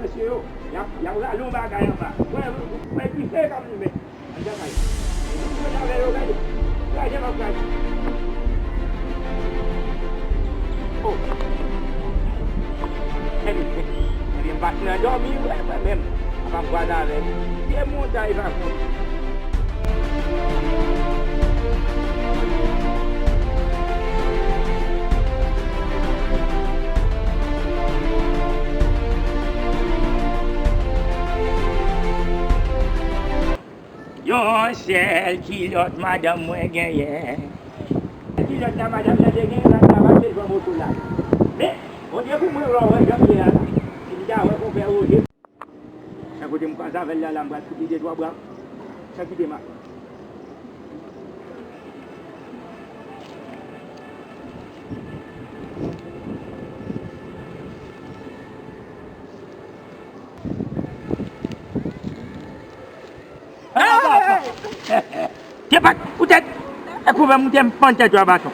monsieur, il y a un long bagage en bas. Ouais, qui fait comme lui, mais. Oh. Elle vient pas dormir, même. Avant de voir là, il est monté à l'évacuer. Yon sel kilot madame mwen genyen. Kilot la madame la genyen, la travase jwa moto la. Mais, on dirait que moi, je vais là. Il dit, ouais, on fait rouge. Ça coûte me passer avec la lampe, tout des trois bras. Ça qui démarre. Tiens pas, peut-être, vous pouvez monter un pantalon à bâton.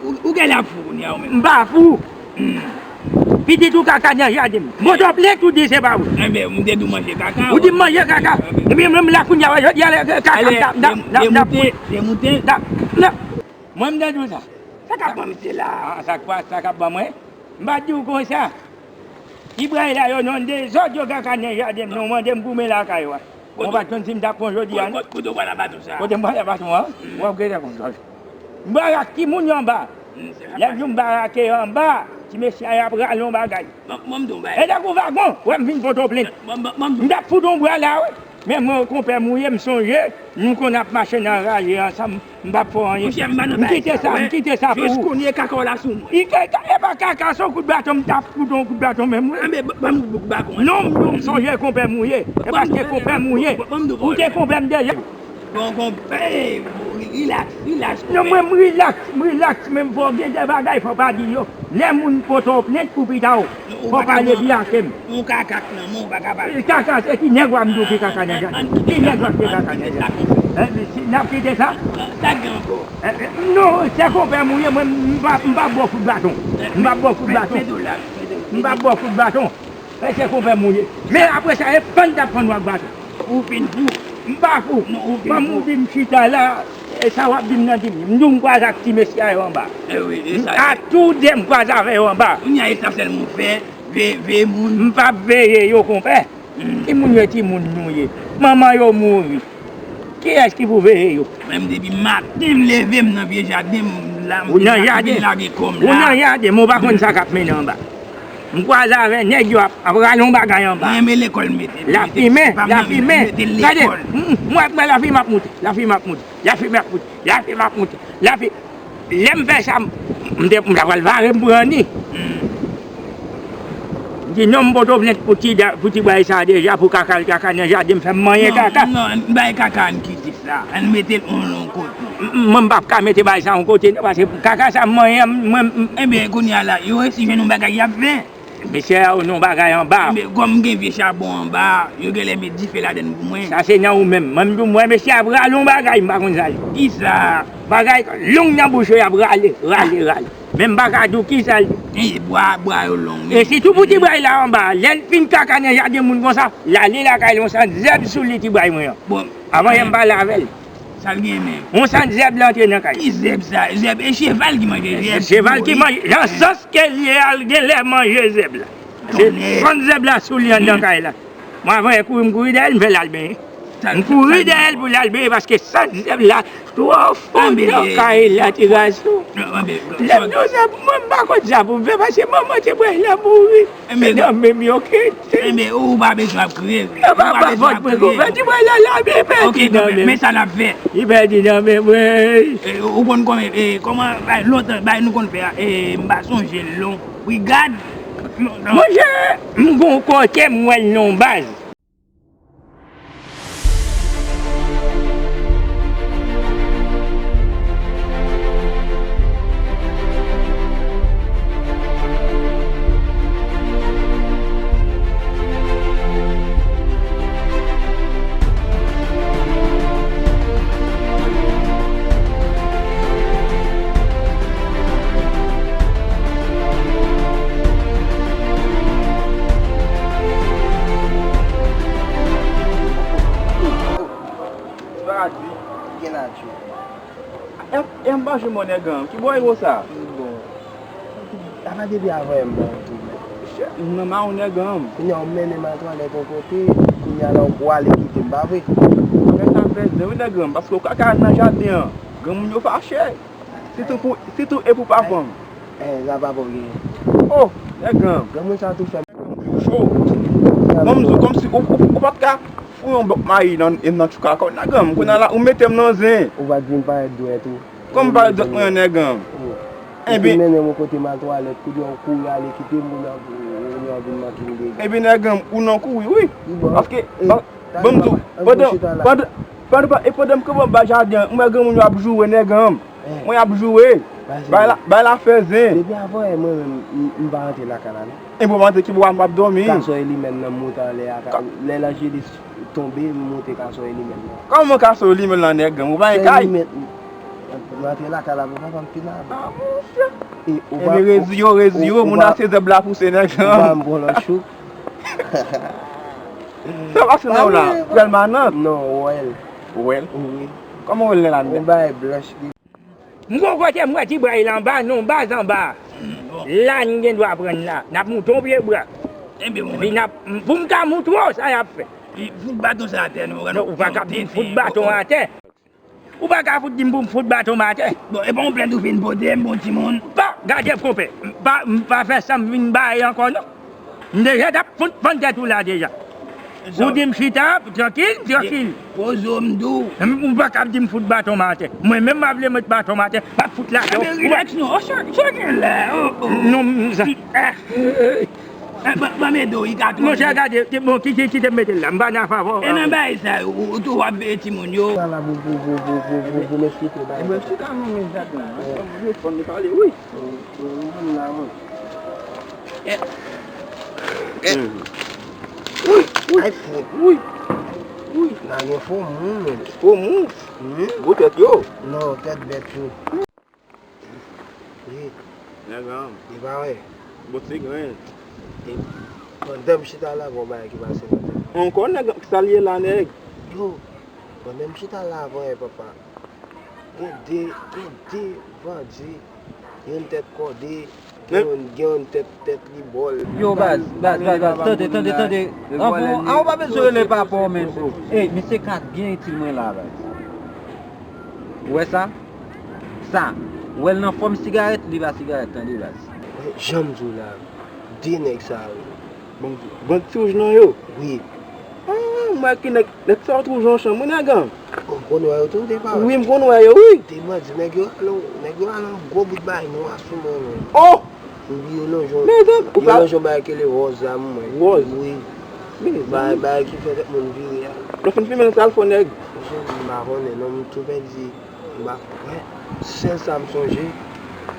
Où est la fou? M'ba fou. Petit tout caca n'a rien dit. Moi je plaît tout dit c'est pas vous. Eh bien, vous dites manger caca. Vous dites manger caca. Et puis même la counia il y a caca. Des moutons. Moi me dis ça. Ça cap pas monsieur là. Ça cap pas moi. M'ba dit comme ça. Ibrahim là yo non des autres caca n'a rien dit. Non moi dem goumer la caille. On va ton sim d'apprendre aujourd'hui. Kodo wala batou ça. Kodo wala batou moi. Moi regarde comme ça. M'barak qui moun en bas. La joue m'barak en bas. Si monsieur a pris un long bagage. Et là, vous va bon. Ouais, je viens photo plein. Je vais foutre ton bras là, oui. Mais moi, quand on mouiller, me songer, nous qu'on a marché dans la rage ensemble, je ne vais pas rien. Je quitte ça pour vous. Je connais caca là sous moi. Il n'y a pas caca, son coup de bâton, je tape coup de bâton même. Mais non, je songer qu'on peut mouiller. Et parce qu'on peut mouiller. Ou t'es qu'on peut me derrière. Relax. Non, moi, relax, même pour bien des bagages, il ne faut pas dire. Les gens photo net pour pita. Il faut parler bien avec eux. Mon caca, mon bagage. Caca, c'est qui n'est pas me caca n'est pas. Qui n'est pas caca n'est pas. N'a pas quitté ça? Non, c'est qu'on peut mouiller, moi, je ne pas beaucoup de bâton. Je ne pas beaucoup de bâton. Je ne pas beaucoup de bâton. C'est qu'on peut mouiller. Mais après ça, il faut pas prendre le bâton. Ou fin fou. M'pa fou, pas mourir m'chita là, et ça va bien nan dim. M'dou m'pas ak ti monsieur en bas. Eh oui, ça. À tout dem m'pas avec en bas. On y a essentiel mon fait, ve moun. M'pas veiller yo comprend. Qui moun yo ti moun nouye. Maman yo mouri. Qui est-ce qui vous veille yo? Même depuis matin lever dans vieux jardin là. Ou nan jardin. Ou nan jardin, mon pas konn ça k'ap mené en bas. M'croise avec nèg yo après allon bagay en bas. Mais l'école mette. La fumée. Regardez, moi la fille m'a monté. La fille, l'aime faire ça, m'dé m'la valer m'prendre. Dis non m'poto venir petit bail ça déjà pour caca dans jardin faire manger caca. Non, bail caca on quitte ça. On mettait on côté. Même pas ka mettre bail ça en côté parce que caca ça manger eh bien qu'on y a là, yo si je nous bagay y a 20. Mais c'est non bagay en bas. Mais comme gen vieux charbon en bas, yo gen les mettre fait là dedans pour moi. Ça c'est nan ou même. Même moi mais c'est après long bagay pas comme ça. Qui ça? Bagay long dans bouche y a râler. Même bagay tout qui ça. Eh bois yo long. Et si tout petit bail là en bas, l'en fin caca dans jardin moun comme ça, la li la kay on s'en zeb sous les petit bail moi. Bon, avant y pas lavel. Ça vient même. On s'en zeb l'entrée dans kay. Qui zeb ça? Zeb et cheval qui mange zeb. Cheval qui mange, dans sens que les manger zeb là. C'est son zeb là sous les dans kay là. Moi avant courir d'elle, me fait l'albé. Me courir d'elle pour l'albé parce que ça zeb là trop fort dans kay là tu gaz tout. Les deux zeb moi pas comme ça pour faire parce que maman tu bois là mourir. Mais non mais OK. Mais où pas besoin de crier. Pas votre préoccupation, tu vois là OK, mais ça l'a fait. Il va dire non mais oui. Ou comment l'autre nous qu'on faire m'ba songer long. Regarde. Moi j'ai mon côté moi non base. ka di. Gen la chou. E mbaje mon negam. Ki boy yo sa? Bon. Apa debi avè mwen tout. Nan ma on negam. Kounya ou mène ma toilette ton côté, kounya la ou ale kite mba vwe. Mwen sa fè de wè negam. Paske ou kaka nan jardin. Gam moun yo fache. Si tou e pou pa fam. La pa pou gen. Oh, negam. Gamin sa tout fè. Show. Mwen mzo kom si ou pat ka fou yon blok ma yi nan chuka kon negam. Kou nan la ou metem nan zin. Ou va din pa et dwe tout. Kom pa dot mwen negam. Ebi mène mwen kote ma toilette, kou di yon kou ale kite moun an bin makin de. Ebi negam, ou nan kou oui. Paske, bon mzo, podem ke bon ba jardin, mwen gam moun yo apjouwe negam. Mwen apjouwe. Bay la fezin. Debi avon mwen mba ante la kanan. E mwen mante ki bo an bab domi. Kaso eli men nan moutan le a. Le la jeli tombe, monte kaso eli men nan. Kan mwen kaso li men lan negam, ou ban e kay? Mante la kanan, mwen pa mpina. E reziyo, moun ase de bla pou se negam. Mwen mbon chou. Se wak se nan ou la? Wel manat? Non, wel. Wel? Oui. Koman wel lan Mwen ba e blush di. Mwen kote mwen ti bra ilan ba, non ba zan ba. Lan gen do apren la. Nap mouton piye bra. Pi nap, pou mka moutro, sa yap fe. Fout baton sa ten. Ou pa ka fout baton a te. Ou pa ka fout dim pou fout baton a te. Bon, e bon plen tou fin podem, bon timon. Ba, gade prope. Pa fe sam vin ba yon kon non. Deja tap fout pante tout la deja. Ou dim chita, tranquille. Pozo mdou. Ou pa ka dim fout baton a te. Mwen men ma vle met baton a te, pa fout la te. Relax nou, chakil la. Non, sa. Ba me do, yi katou. Mwen se gade, bon, ki te mette la, mba nan favor. E nan bay sa, ou tou wap ve timon yo. Wala pou me explique ba. Mwen chita nou men jaten. Mwen fon de pale, oui. Mwen la mwen. Ay fout. Oui. Nan gen fò moun men. Fò moun? Go tet yo. Non, tet bet yo. Negam, Di ba we. bote gwen. Kon dem chita la kon ba ki ba se note. On kon negam ki salye la neg. Yo, kon dem chita la kon e papa. Gen de, vandi. Gen tet kode. Gen tet li bol. Yo, Baz, tande. An ou pa bezwe le papo men. Hey, mi se kat gen itil mwen la, Baz. Ouwe sa? Sa, ouwe nan fom sigaret, li ba sigaret, tande, Baz. Jam zou la. Di nek sa. Bon ti ouj nan yo. Oui. Mwen ki nek sa ouj nan chan mwen negam. Kon wè yo tou de pa. Oui, mkon wè yo, oui. Te mwen di nek yo alon go bout bay nou asu mwen. Oh! Oui, yo non joun. Negam, ou Yo pa? non joun bay ke le roze am mwen. Roze? Oui. Negam. Bay ki fè dek moun viri ya. Lo fin fi men sal fo neg. Mba ronè non mwen tou ben di. Mba fè. Sen sa m sonje.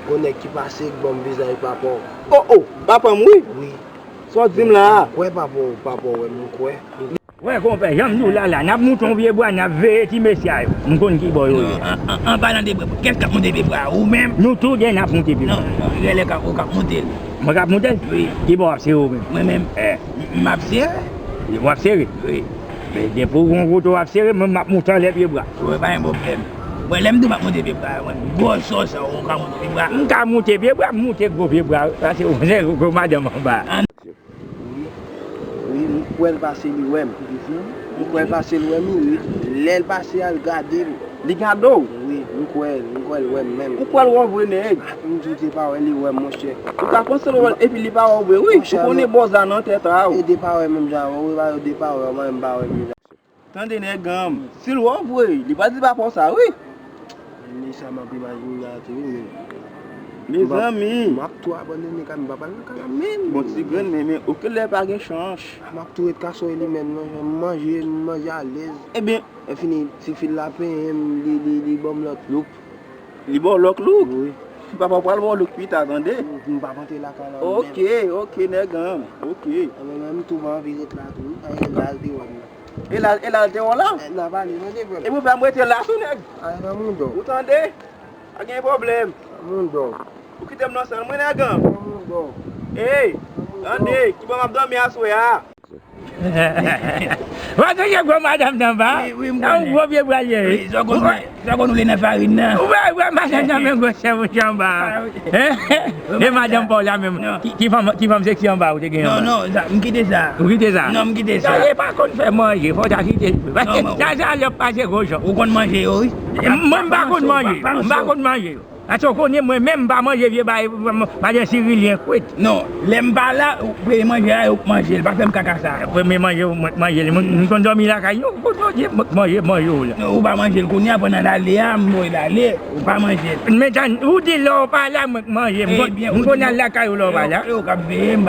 Kon nek ki pase k bon vizay papo. Oh, papa mwi? Oui. So dim la. Kwe papo wè mwen kwe. Wè konpe, jam nou la, nap mouton vie bwa, nap ve ti mesya yo. Mkon ki boy yo. An balan de bwe, kes kap monte bwe ou men? Nou tou den ap monte pi. Rele kap monte. Mwen kap monten? Oui. Ki bo ap se yo men. Mwen men, map sere? Wap sere? Oui. De pou kon koto wap sere, mwen map mouton le pi bwa. Wè pa yon problem. Wè lem do map monte bwe, gwo sos ou ka monte bwe. Mka monte pi bwa, monte gwo pi bwa. Ase ou ne kou madam an ba. Oui, mwen kwen pase li wèm. Mwen kwen pase li wèm, lèl pase al gade. Li gado? Oui, mwen kwen wèm mèm. Ou kwa l wò vwe neg? Mwen joute pa wè li wèm monshe. Ou ka konse l wò epi li pa wò vwe? Oui, ou konen bozan nan tetra ou. E de pa wè mèm jan, wè wè de pa wè mèm ba wè mèm jan. Tande negam, si l wò vwe, li pa di pa pon sa, oui. Ni sa mwen primajin gati wè. Les amis. Mwen ap tou abone ne kan babal nan kan amen. Bon ti gwen men, ouke le pa gen chanj. Mwen ap tou et kaso li men, manje a lez. Eh bien, E fini, si fil la pen, li bom lot loup. li bon lok louk. Oui. Si papa pral bon lok pi t'attendé. Mwen pa pante la kan an. Ok negam, ok. Mwen tou man viret la tou. Aye lal di wè. E la te wala? Nan pali, nan de E vè. mou pa mwete la sou neg. Aye nan moun do. Ou tande? A gen problem. Moun do. Ou ki tem nan san mwen negam. Moun do. Hey, tande, ki bon mabdon mi aswe ya. Watu ye gwa madame d'en bas. Oui, On gros vieux brasier. Ça qu'on nous les n'a farine là. Ouais, madame d'en même gros chef en bas. Et madame Paula même. Qui va me sexy en bas ou te gagne. Non, ça, m'quitte ça. Vous quittez ça? Non, m'quitte ça. Ça n'est pas qu'on fait manger, faut t'acheter. Parce que ça le passer gros gens. Ou qu'on mange, oui. Moi, je ne peux pas manger. Parce que moi, même pas manger, je vais pas Cyrilien. Non, l'aime pas là, vous pouvez manger, vous manger, pas faire caca ça. Vous pouvez manger, nous sommes dormis là, manger. Non, vous pas manger, le connaît pendant l'aller, vous pas manger. Mais vous dites là, pas là, manger. Vous connaissez la caille ou là, là.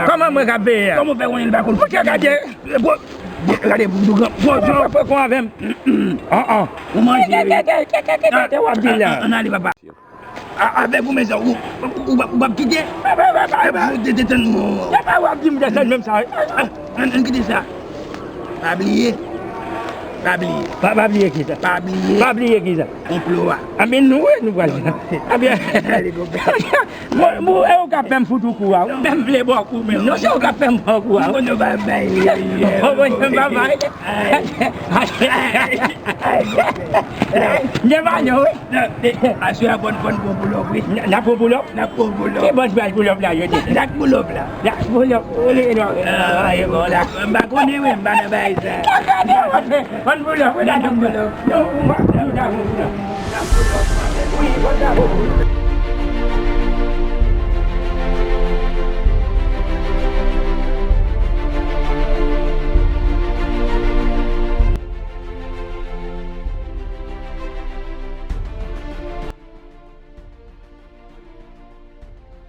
Comment moi, je vais Comment faire qu'on est le bas? Vous regardez, regardez, vous pourquoi avec. vous mangez. On allez, papa. Avec vous, mes enfants, vous va quitter. Vous détenez-moi. Même ça. On quitte ça. Pas oublier. Pas oublier qui ça. Pas oublier. Pas oublier qui ça. Emploi. Ah mais nous voilà. Ah bien. Moi on va faire foutu quoi. Même les beaucoup même. Non c'est on va faire beaucoup. On ne va pas. On va pas. Ne va non. Assure la bonne boulot oui. La boulot. C'est bonne belle boulot là je dis. La boulot là. La boulot. Ah voilà. Ba connait même ba na ba ça. Bonne boulot. La boulot.